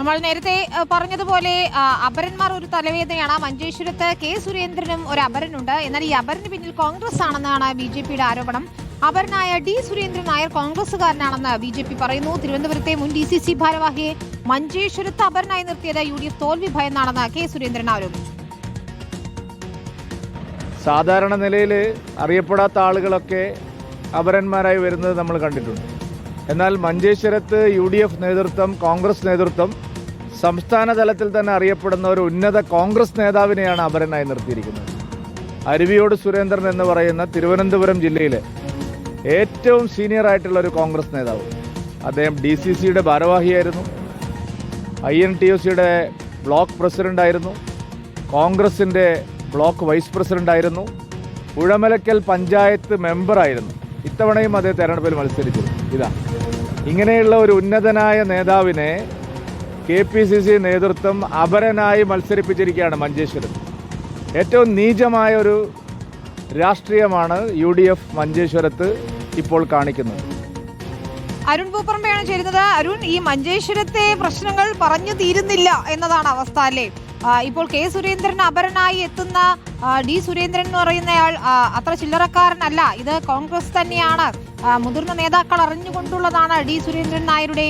നമ്മൾ നേരത്തെ പറഞ്ഞതുപോലെ അപരന്മാർ ഒരു തലവേദനയാണ്. മഞ്ചേശ്വരത്ത് കെ സുരേന്ദ്രനും ഒരു അപരനുണ്ട്. എന്നാൽ ഈ അപരന് പിന്നിൽ കോൺഗ്രസ് ആണെന്നാണ് ബിജെപിയുടെ ആരോപണം. അപരനായ ഡി സുരേന്ദ്രൻ നായർ കോൺഗ്രസുകാരനാണെന്ന് ബിജെപി പറയുന്നു. തിരുവനന്തപുരത്തെ മുൻ DCC ഭാരവാഹിയെ മഞ്ചേശ്വരത്ത് അപരനായി നിർത്തിയത് UDF തോൽവി ഭയന്നാണെന്ന് കെ സുരേന്ദ്രൻ ആരോപിച്ചു. സാധാരണ നിലയിൽ അറിയപ്പെടാത്ത ആളുകളൊക്കെ അപരന്മാരായി വരുന്നത് നമ്മൾ കണ്ടിട്ടുണ്ട്. എന്നാൽ മഞ്ചേശ്വരത്ത് UDF നേതൃത്വം, കോൺഗ്രസ് നേതൃത്വം സംസ്ഥാന തലത്തിൽ തന്നെ അറിയപ്പെടുന്ന ഒരു ഉന്നത കോൺഗ്രസ് നേതാവിനെയാണ് അപരനായി നിർത്തിയിരിക്കുന്നത്. അരുവിയോട് സുരേന്ദ്രൻ എന്ന് പറയുന്ന തിരുവനന്തപുരം ജില്ലയിലെ ഏറ്റവും സീനിയർ ആയിട്ടുള്ള ഒരു കോൺഗ്രസ് നേതാവ്. അദ്ദേഹം DCCയുടെ ഭാരവാഹിയായിരുന്നു, INTUCയുടെ ബ്ലോക്ക് പ്രസിഡൻ്റായിരുന്നു, കോൺഗ്രസിൻ്റെ ബ്ലോക്ക് വൈസ് പ്രസിഡൻ്റായിരുന്നു, ഉഴമലക്കൽ പഞ്ചായത്ത് മെമ്പറായിരുന്നു. ഇത്തവണയും അതേ തെരഞ്ഞെടുപ്പിൽ മത്സരിച്ചിരുന്നു. ഇങ്ങനെയുള്ള ഒരു ഉന്നതനായ നേതാവിനെ KPCC നേതൃത്വം അപരനായി മത്സരിപ്പിച്ചിരിക്കുകയാണ് മഞ്ചേശ്വരത്ത്. ഏറ്റവും നീചമായ ഒരു രാഷ്ട്രീയമാണ് UDF മഞ്ചേശ്വരത്ത് ഇപ്പോൾ കാണിക്കുന്നത്. അരുൺ പൂപ്പറമ്പയാണ് ചേരുന്നത്. അരുൺ, ഈ മഞ്ചേശ്വരത്തെ പ്രശ്നങ്ങൾ പറഞ്ഞു തീരുന്നില്ല എന്നതാണ് അവസ്ഥ, അല്ലേ? ഇപ്പോൾ കെ സുരേന്ദ്രൻ അപരനായി എത്തുന്ന ഡി സുരേന്ദ്രൻ എന്ന് പറയുന്നയാൾ അത്ര ചില്ലറക്കാരനല്ല. ഇത് കോൺഗ്രസ് തന്നെയാണ്. മുതിർന്ന നേതാക്കൾ അറിഞ്ഞുകൊണ്ടുള്ളതാണ് ഡി സുരേന്ദ്രൻ നായരുടെ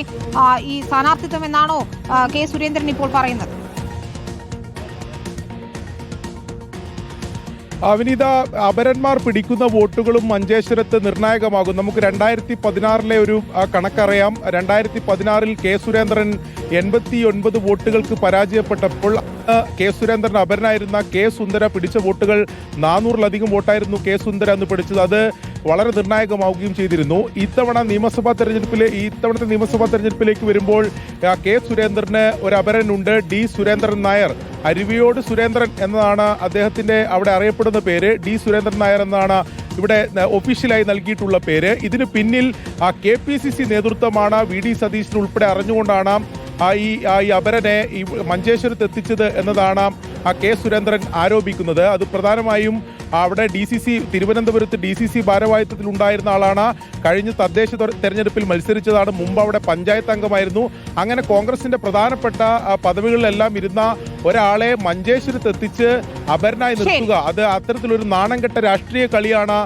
ഈ സ്ഥാനാർത്ഥിത്വം എന്നാണോ കെ സുരേന്ദ്രൻ ഇപ്പോൾ പറയുന്നത്? വിനീത, അപരന്മാർ പിടിക്കുന്ന വോട്ടുകളും മഞ്ചേശ്വരത്ത് നിർണായകമാകും. നമുക്ക് 2016 ഒരു കണക്കറിയാം. 2016 കെ സുരേന്ദ്രൻ 89 വോട്ടുകൾക്ക് പരാജയപ്പെട്ടപ്പോൾ കെ സുരേന്ദ്രൻ അപരനായിരുന്ന കെ സുന്ദര പിടിച്ച വോട്ടുകൾ 400-ലധികം വോട്ടായിരുന്നു കെ സുന്ദര അന്ന് പിടിച്ചത്. അത് വളരെ നിർണായകമാവുകയും ചെയ്തിരുന്നു. ഇത്തവണത്തെ നിയമസഭാ തെരഞ്ഞെടുപ്പിലേക്ക് വരുമ്പോൾ കെ സുരേന്ദ്രന് ഒരു അപരനുണ്ട്, ഡി സുരേന്ദ്രൻ നായർ. അരുവിയോട് സുരേന്ദ്രൻ എന്നതാണ് അദ്ദേഹത്തിന്റെ അവിടെ അറിയപ്പെടുന്ന പേര്. ഡി സുരേന്ദ്രൻ നായർ എന്നാണ് ഇവിടെ ഒഫീഷ്യലായി നൽകിയിട്ടുള്ള പേര്. ഇതിന് പിന്നിൽ KPCC നേതൃത്വമാണ്. VD സതീശൻ ഉൾപ്പെടെ അറിഞ്ഞുകൊണ്ടാണ് ഈ അപരനെ ഈ മഞ്ചേശ്വരത്ത് എത്തിച്ചത് എന്നതാണ് കെ സുരേന്ദ്രൻ ആരോപിക്കുന്നത്. അത് പ്രധാനമായും അവിടെ തിരുവനന്തപുരത്ത് DCC ഭാരവാഹിത്വത്തിൽ ഉണ്ടായിരുന്ന ആളാണ്. കഴിഞ്ഞ തദ്ദേശ തെരഞ്ഞെടുപ്പിൽ മത്സരിച്ചതാണ്. മുമ്പ് അവിടെ പഞ്ചായത്ത് അംഗമായിരുന്നു. അങ്ങനെ കോൺഗ്രസിന്റെ പ്രധാനപ്പെട്ട പദവികളിലെല്ലാം ഇരുന്ന ഒരാളെ മഞ്ചേശ്വരത്ത് എത്തിച്ച് അപരനായി നിർത്തുക, അത് അത്തരത്തിലൊരു നാണംകെട്ട രാഷ്ട്രീയ കളിയാണ്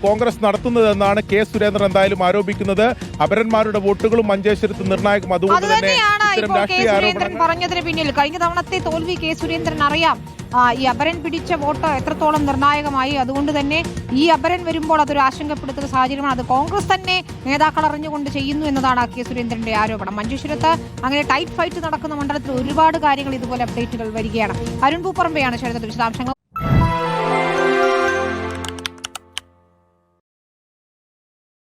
കോൺഗ്രസ് നടത്തുന്നതെന്നാണ് കെ സുരേന്ദ്രൻ എന്തായാലും ആരോപിക്കുന്നത്. അപരന്മാരുടെ വോട്ടുകളും മഞ്ചേശ്വരത്ത് നിർണായകം. അതുകൊണ്ട് തന്നെ ഇത്തരം രാഷ്ട്രീയ ആരോപണങ്ങൾ പറഞ്ഞതിന് പിന്നിൽ കഴിഞ്ഞ തവണത്തെ തോൽവി കെ സുരേന്ദ്രൻ അറിയാം. ഈ അപരൻ പിടിച്ച വോട്ട് എത്രത്തോളം നിർണായകമായി. അതുകൊണ്ട് തന്നെ ഈ അപരൻ വരുമ്പോൾ അതൊരു ആശങ്കപ്പെടുത്തുന്ന സാഹചര്യമാണ്. അത് കോൺഗ്രസ് തന്നെ നേതാക്കൾ അറിഞ്ഞുകൊണ്ട് ചെയ്യുന്നു എന്നതാണ് കെ സുരേന്ദ്രന്റെ ആരോപണം. മഞ്ചേശ്വരത്ത് അങ്ങനെ ടൈറ്റ് ഫൈറ്റ് നടക്കുന്ന മണ്ഡലത്തിൽ ഒരുപാട് കാര്യങ്ങൾ ഇതുപോലെ അപ്ഡേറ്റുകൾ വരികയാണ്. അരുൺ പൂപ്പറമ്പയാണ് ചേർന്നത് വിശദാംശങ്ങൾ.